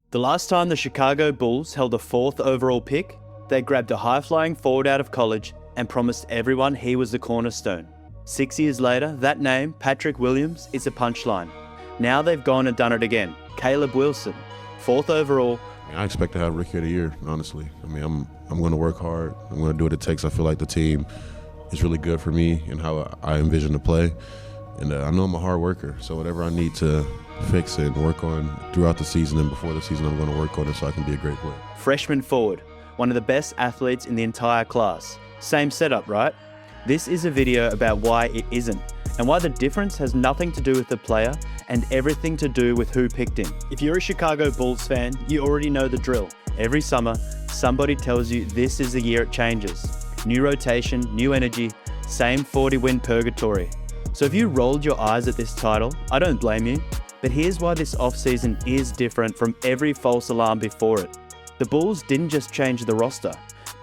The last time the Chicago Bulls held the 4th overall pick, they grabbed a high-flying forward out of college and promised everyone he was the cornerstone. 6 years later, that name, Patrick Williams, is a punchline. Now they've gone and done it again. Caleb Wilson, 4th overall. I expect to have Rookie of the Year, honestly. I mean, I'm going to work hard. I'm going to do what it takes. I feel like the team is really good for me and how I envision to play. And I know I'm a hard worker, so whatever I need to fix it and work on throughout the season and before the season, I'm going to work on it so I can be a great player. Freshman forward, one of the best athletes in the entire class. Same setup, right? This is a video about why it isn't, and why the difference has nothing to do with the player and everything to do with who picked him. If you're a Chicago Bulls fan, you already know the drill. Every summer, somebody tells you this is the year it changes. New rotation, new energy, same 40-win purgatory. So if you rolled your eyes at this title, I don't blame you, but here's why this offseason is different from every false alarm before it. The Bulls didn't just change the roster,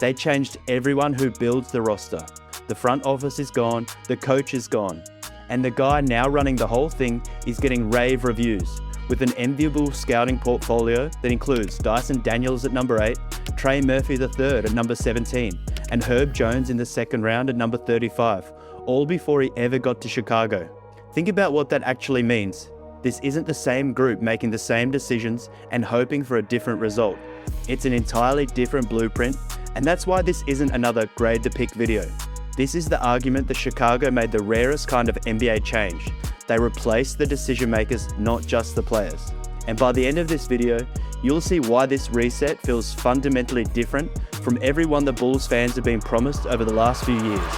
they changed everyone who builds the roster. The front office is gone, the coach is gone, and the guy now running the whole thing is getting rave reviews, with an enviable scouting portfolio that includes Dyson Daniels at number 8, Trey Murphy III at number 17, and Herb Jones in the second round at number 35, all before he ever got to Chicago. Think about what that actually means. This isn't the same group making the same decisions and hoping for a different result. It's an entirely different blueprint, and that's why this isn't another grade the pick video. This is the argument that Chicago made the rarest kind of NBA change. They replaced the decision makers, not just the players. And by the end of this video, you'll see why this reset feels fundamentally different from everyone the Bulls fans have been promised over the last few years.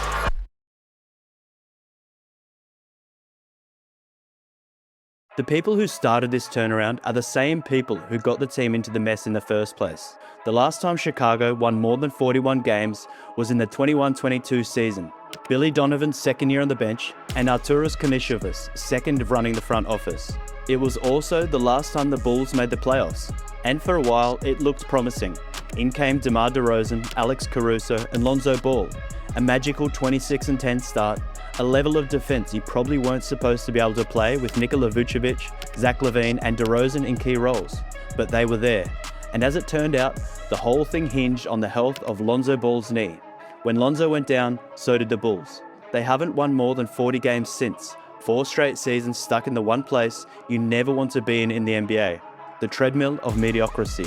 The people who started this turnaround are the same people who got the team into the mess in the first place. The last time Chicago won more than 41 games was in the 21-22 season. Billy Donovan's second year on the bench and Arturas Karnisovas' second of running the front office. It was also the last time the Bulls made the playoffs, and for a while it looked promising. In came DeMar DeRozan, Alex Caruso and Lonzo Ball. A magical 26-10 start, a level of defense you probably weren't supposed to be able to play with Nikola Vucevic, Zach LaVine and DeRozan in key roles, but they were there. And as it turned out, the whole thing hinged on the health of Lonzo Ball's knee. When Lonzo went down, so did the Bulls. They haven't won more than 40 games since, 4 straight seasons stuck in the one place you never want to be in the NBA, the treadmill of mediocrity.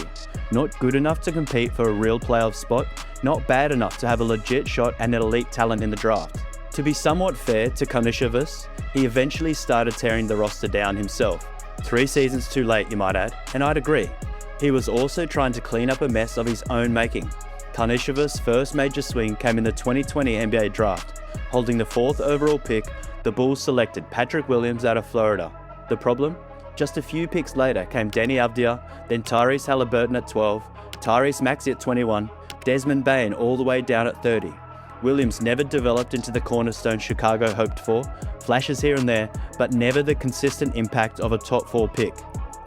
Not good enough to compete for a real playoff spot, not bad enough to have a legit shot and an elite talent in the draft. To be somewhat fair to Karnisovas, he eventually started tearing the roster down himself. 3 seasons too late, you might add, and I'd agree. He was also trying to clean up a mess of his own making. Karnisovas' first major swing came in the 2020 NBA draft. Holding the 4th overall pick, the Bulls selected Patrick Williams out of Florida. The problem? Just a few picks later came Denny Avdia, then Tyrese Halliburton at 12, Tyrese Maxey at 21, Desmond Bane all the way down at 30. Williams never developed into the cornerstone Chicago hoped for, flashes here and there, but never the consistent impact of a top 4 pick.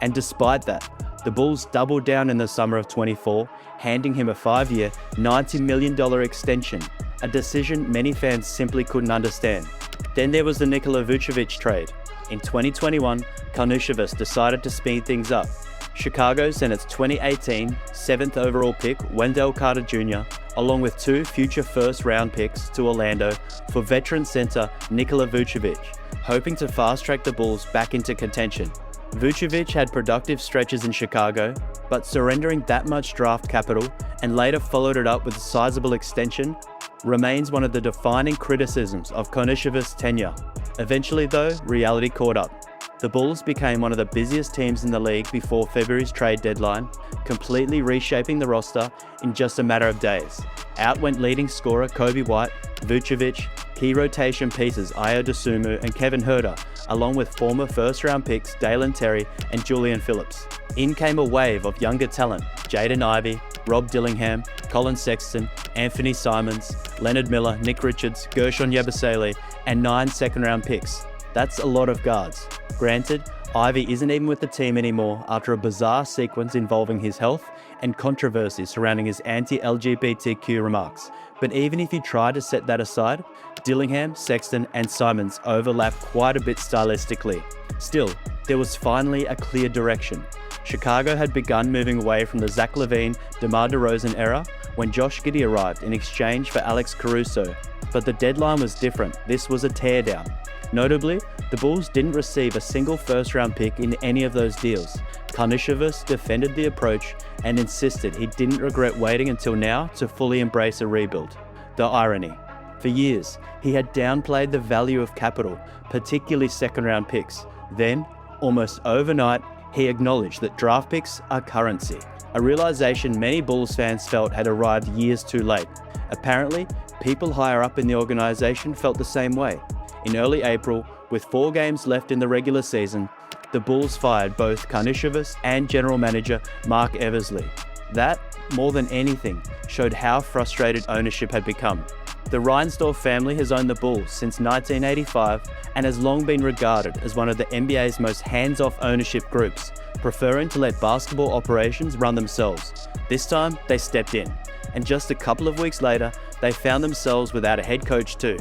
And despite that, the Bulls doubled down in the summer of 24, handing him a 5-year, $90 million extension, a decision many fans simply couldn't understand. Then there was the Nikola Vucevic trade. In 2021, Karnisovas decided to speed things up. Chicago sent its 2018 7th overall pick, Wendell Carter Jr., along with 2 future first-round picks to Orlando for veteran center Nikola Vucevic, hoping to fast-track the Bulls back into contention. Vucevic had productive stretches in Chicago, but surrendering that much draft capital and later followed it up with a sizable extension remains one of the defining criticisms of Karnisovas' tenure. Eventually though, reality caught up. The Bulls became one of the busiest teams in the league before February's trade deadline, completely reshaping the roster in just a matter of days. Out went leading scorer Kobe White, Vucevic, key rotation pieces Ayo Dosunmu and Kevin Huerter, along with former first-round picks Dalen Terry and Julian Phillips. In came a wave of younger talent, Jaden Ivey, Rob Dillingham, Colin Sexton, Anthony Simons, Leonard Miller, Nick Richards, Gershon Yabusele, and 9 second-round picks. That's a lot of guards. Granted, Ivey isn't even with the team anymore after a bizarre sequence involving his health and controversy surrounding his anti-LGBTQ remarks. But even if you try to set that aside, Dillingham, Sexton, and Simons overlap quite a bit stylistically. Still, there was finally a clear direction. Chicago had begun moving away from the Zach LaVine, DeMar DeRozan era when Josh Giddey arrived in exchange for Alex Caruso. But the deadline was different. This was a teardown. Notably, the Bulls didn't receive a single first-round pick in any of those deals. Karnisovas defended the approach and insisted he didn't regret waiting until now to fully embrace a rebuild. The irony. For years, he had downplayed the value of capital, particularly second-round picks. Then, almost overnight, he acknowledged that draft picks are currency, a realization many Bulls fans felt had arrived years too late. Apparently, people higher up in the organization felt the same way. In early April, with 4 games left in the regular season, the Bulls fired both Karnisovas and general manager Mark Eversley. That, more than anything, showed how frustrated ownership had become. The Reinsdorf family has owned the Bulls since 1985 and has long been regarded as one of the NBA's most hands-off ownership groups, preferring to let basketball operations run themselves. This time, they stepped in, and just a couple of weeks later, they found themselves without a head coach too.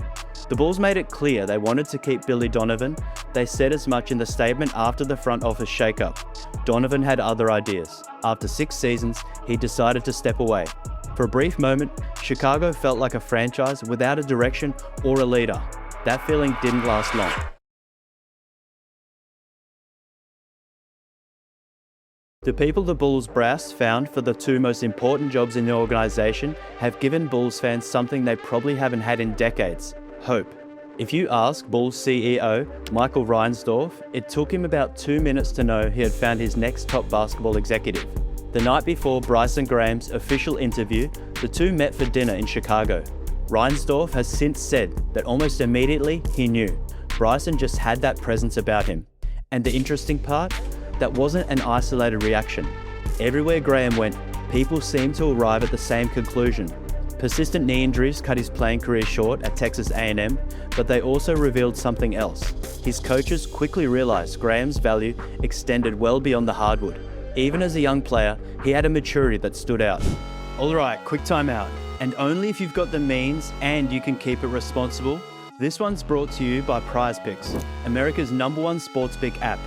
The Bulls made it clear they wanted to keep Billy Donovan. They said as much in the statement after the front office shakeup. Donovan had other ideas. After 6 seasons, he decided to step away. For a brief moment, Chicago felt like a franchise without a direction or a leader. That feeling didn't last long. The people the Bulls brass found for the 2 most important jobs in the organization have given Bulls fans something they probably haven't had in decades: hope. If you ask Bulls CEO Michael Reinsdorf, it took him about 2 minutes to know he had found his next top basketball executive. The night before Bryson Graham's official interview, the two met for dinner in Chicago. Reinsdorf has since said that almost immediately he knew Bryson just had that presence about him. And the interesting part? That wasn't an isolated reaction. Everywhere Graham went, people seemed to arrive at the same conclusion. Persistent knee injuries cut his playing career short at Texas A&M, but they also revealed something else. His coaches quickly realized Graham's value extended well beyond the hardwood. Even as a young player, he had a maturity that stood out. Alright, quick time out. And only if you've got the means and you can keep it responsible. This one's brought to you by PrizePicks, America's #1 sportsbook app.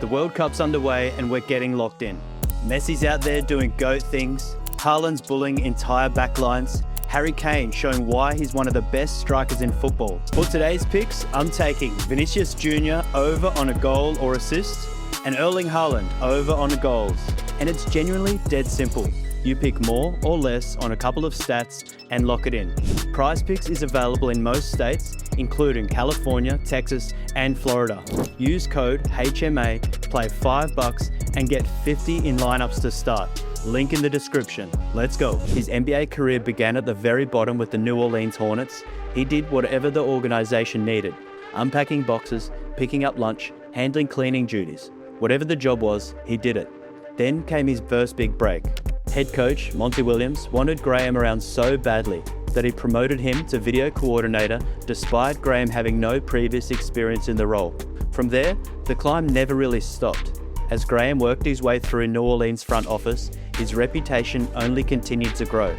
The World Cup's underway and we're getting locked in. Messi's out there doing GOAT things, Haaland's bullying entire backlines, Harry Kane showing why he's one of the best strikers in football. For today's picks, I'm taking Vinicius Jr. over on a goal or assist, and Erling Haaland over on goals. And it's genuinely dead simple. You pick more or less on a couple of stats and lock it in. PrizePicks is available in most states, including California, Texas, and Florida. Use code HMA, play $5 and get 50 in lineups to start. Link in the description. Let's go. His NBA career began at the very bottom with the New Orleans Hornets. He did whatever the organization needed. Unpacking boxes, picking up lunch, handling cleaning duties. Whatever the job was, he did it. Then came his first big break. Head coach Monty Williams wanted Graham around so badly that he promoted him to video coordinator despite Graham having no previous experience in the role. From there, the climb never really stopped. As Graham worked his way through New Orleans' front office, his reputation only continued to grow.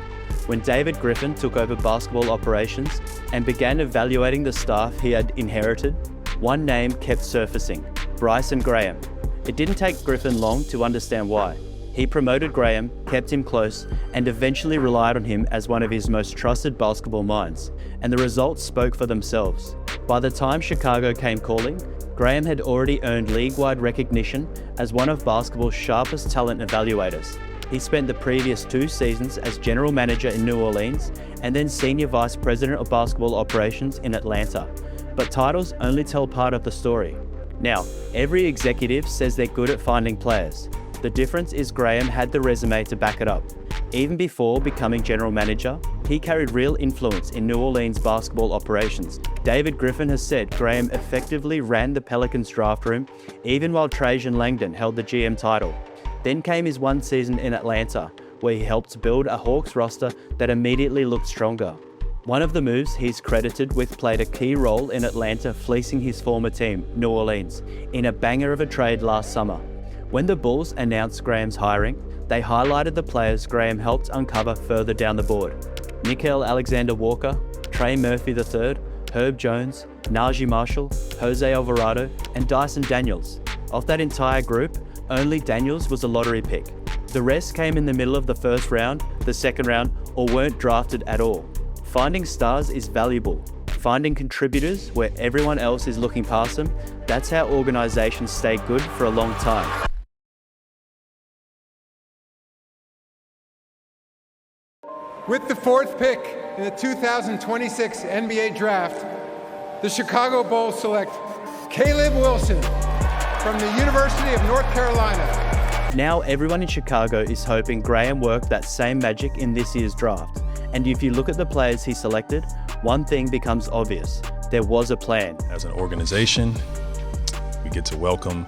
When David Griffin took over basketball operations and began evaluating the staff he had inherited, one name kept surfacing: Bryson Graham. It didn't take Griffin long to understand why. He promoted Graham, kept him close, and eventually relied on him as one of his most trusted basketball minds, and the results spoke for themselves. By the time Chicago came calling, Graham had already earned league-wide recognition as one of basketball's sharpest talent evaluators. He spent the previous 2 seasons as general manager in New Orleans and then senior vice president of basketball operations in Atlanta. But titles only tell part of the story. Now, every executive says they're good at finding players. The difference is Graham had the resume to back it up. Even before becoming general manager, he carried real influence in New Orleans basketball operations. David Griffin has said Graham effectively ran the Pelicans draft room, even while Trajan Langdon held the GM title. Then came his 1 season in Atlanta, where he helped build a Hawks roster that immediately looked stronger. One of the moves he's credited with played a key role in Atlanta fleecing his former team, New Orleans, in a banger of a trade last summer. When the Bulls announced Graham's hiring, they highlighted the players Graham helped uncover further down the board: Nickeil Alexander-Walker, Trey Murphy III, Herb Jones, Najee Marshall, Jose Alvarado, and Dyson Daniels. Of that entire group, only Daniels was a lottery pick. The rest came in the middle of the first round, the second round, or weren't drafted at all. Finding stars is valuable. Finding contributors where everyone else is looking past them, that's how organizations stay good for a long time. With the 4th pick in the 2026 NBA Draft, the Chicago Bulls select Caleb Wilson from the University of North Carolina. Now everyone in Chicago is hoping Graham worked that same magic in this year's draft. And if you look at the players he selected, one thing becomes obvious. There was a plan. As an organization, we get to welcome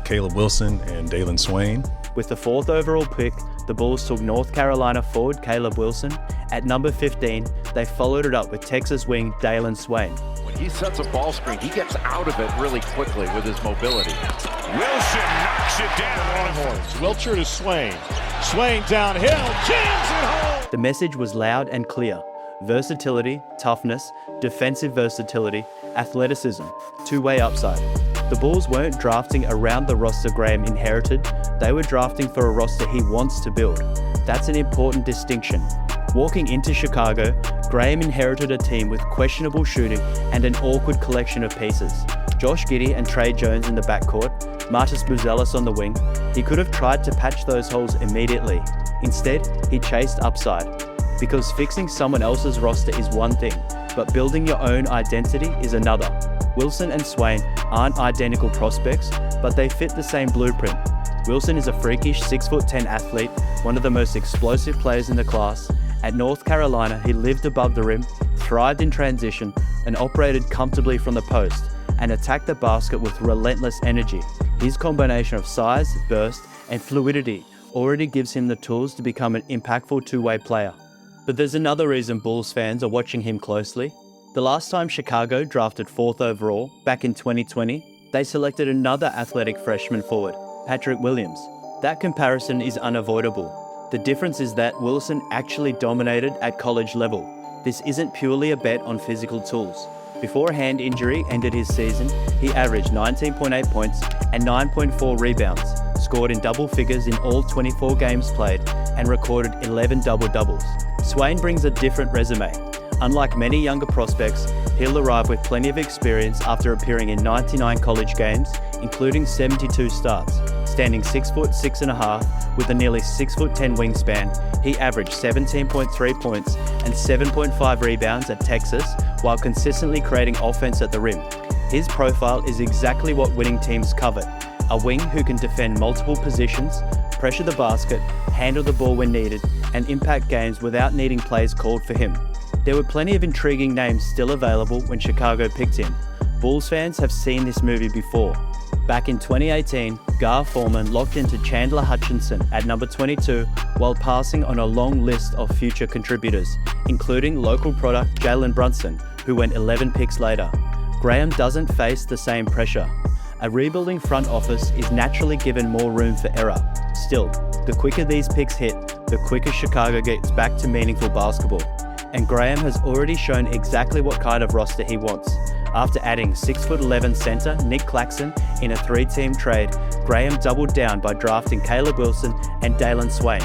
Caleb Wilson and Dalen Swain. With the 4th overall pick, the Bulls took North Carolina forward Caleb Wilson. At number 15, they followed it up with Texas wing Dalen Swain. When he sets a ball screen, he gets out of it really quickly with his mobility. Wilson knocks it down. Longhorns. Wilcher to Swain. Swain downhill, jams it home. The message was loud and clear. Versatility, toughness, defensive versatility, athleticism, two-way upside. The Bulls weren't drafting around the roster Graham inherited, they were drafting for a roster he wants to build. That's an important distinction. Walking into Chicago, Graham inherited a team with questionable shooting and an awkward collection of pieces. Josh Giddey and Trey Jones in the backcourt, Marcus Buzelis on the wing. He could have tried to patch those holes immediately. Instead, he chased upside. Because fixing someone else's roster is one thing, but building your own identity is another. Wilson and Swain aren't identical prospects, but they fit the same blueprint. Wilson is a freakish 6'10" athlete, one of the most explosive players in the class. At North Carolina, he lived above the rim, thrived in transition, and operated comfortably from the post, and attacked the basket with relentless energy. His combination of size, burst, and fluidity already gives him the tools to become an impactful two-way player. But there's another reason Bulls fans are watching him closely. The last time Chicago drafted 4th overall, back in 2020, they selected another athletic freshman forward, Patrick Williams. That comparison is unavoidable. The difference is that Wilson actually dominated at college level. This isn't purely a bet on physical tools. Before a hand injury ended his season, he averaged 19.8 points and 9.4 rebounds, scored in double figures in all 24 games played, and recorded 11 double-doubles. Swain brings a different resume. Unlike many younger prospects, he'll arrive with plenty of experience after appearing in 99 college games, including 72 starts. Standing 6'6.5" with a nearly 6'10" wingspan, he averaged 17.3 points and 7.5 rebounds at Texas, while consistently creating offense at the rim. His profile is exactly what winning teams covet: a wing who can defend multiple positions, pressure the basket, handle the ball when needed, and impact games without needing plays called for him. There were plenty of intriguing names still available when Chicago picked him. Bulls fans have seen this movie before. Back in 2018, Gar Forman locked into Chandler Hutchinson at number 22 while passing on a long list of future contributors, including local product Jalen Brunson, who went 11 picks later. Graham doesn't face the same pressure. A rebuilding front office is naturally given more room for error. Still, the quicker these picks hit, the quicker Chicago gets back to meaningful basketball. And Graham has already shown exactly what kind of roster he wants. After adding 6'11" center Nick Claxton in a 3-team trade, Graham doubled down by drafting Caleb Wilson and Dalen Swain.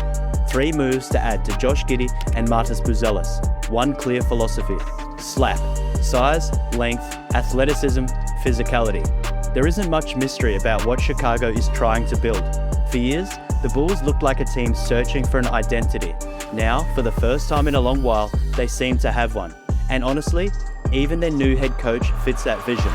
3 moves to add to Josh Giddey and Marcus Buzelis. One clear philosophy: slap. Size, length, athleticism, physicality. There isn't much mystery about what Chicago is trying to build. For years, the Bulls looked like a team searching for an identity. Now, for the first time in a long while, they seem to have one. And honestly, even their new head coach fits that vision.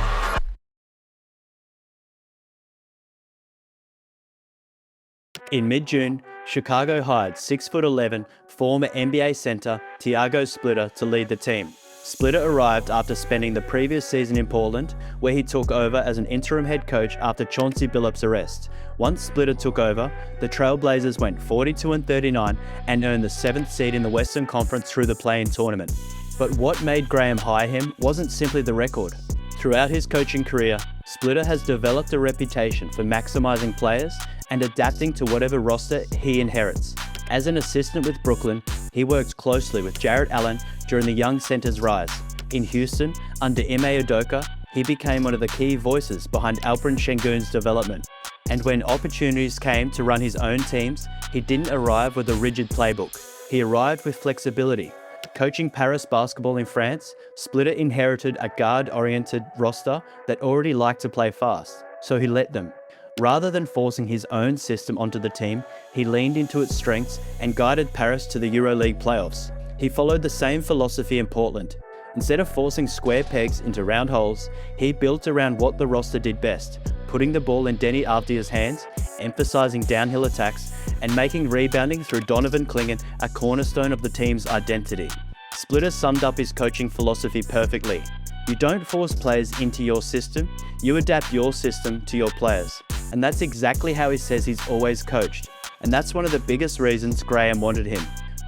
In mid-June, Chicago hired 6'11" former NBA center Tiago Splitter to lead the team. Splitter arrived after spending the previous season in Portland, where he took over as an interim head coach after Chauncey Billups' arrest. Once Splitter took over, the Trailblazers went 42-39 and earned the 7th seed in the Western Conference through the play-in tournament. But what made Graham hire him wasn't simply the record. Throughout his coaching career, Splitter has developed a reputation for maximizing players and adapting to whatever roster he inherits. As an assistant with Brooklyn, he worked closely with Jarrett Allen during the young center's rise. In Houston, under Ime Udoka, he became one of the key voices behind Alperen Şengün's development. And when opportunities came to run his own teams, he didn't arrive with a rigid playbook. He arrived with flexibility. Coaching Paris basketball in France, Splitter inherited a guard-oriented roster that already liked to play fast, so he let them. Rather than forcing his own system onto the team, he leaned into its strengths and guided Paris to the EuroLeague playoffs. He followed the same philosophy in Portland. Instead of forcing square pegs into round holes, he built around what the roster did best, putting the ball in Denny Avdia's hands, emphasizing downhill attacks, and making rebounding through Donovan Clingan a cornerstone of the team's identity. Splitter summed up his coaching philosophy perfectly. You don't force players into your system, you adapt your system to your players. And that's exactly how he says he's always coached. And that's one of the biggest reasons Graham wanted him.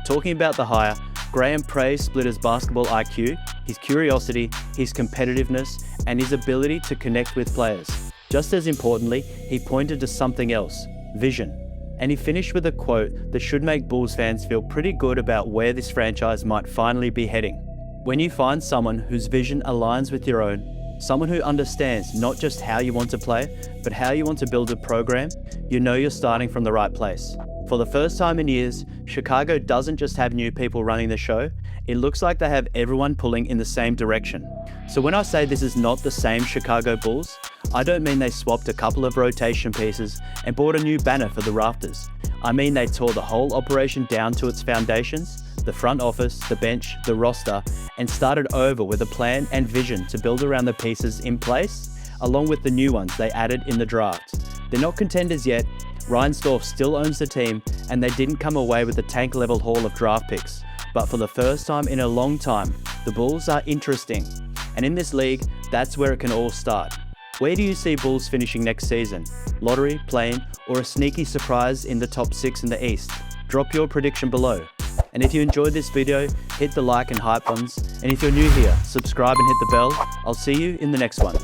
Talking about the hire, Graham praised Splitter's basketball IQ, his curiosity, his competitiveness, and his ability to connect with players. Just as importantly, he pointed to something else: vision. And he finished with a quote that should make Bulls fans feel pretty good about where this franchise might finally be heading. When you find someone whose vision aligns with your own, someone who understands not just how you want to play, but how you want to build a program, you know you're starting from the right place. For the first time in years, Chicago doesn't just have new people running the show, it looks like they have everyone pulling in the same direction. So when I say this is not the same Chicago Bulls, I don't mean they swapped a couple of rotation pieces and bought a new banner for the rafters. I mean they tore the whole operation down to its foundations, the front office, the bench, the roster, and started over with a plan and vision to build around the pieces in place, along with the new ones they added in the draft. They're not contenders yet. Reinsdorf still owns the team, and they didn't come away with a tank-level haul of draft picks. But for the first time in a long time, the Bulls are interesting. And in this league, that's where it can all start. Where do you see Bulls finishing next season? Lottery, play-in, or a sneaky surprise in the top 6 in the East? Drop your prediction below. And if you enjoyed this video, hit the like and hype buttons. And if you're new here, subscribe and hit the bell. I'll see you in the next one.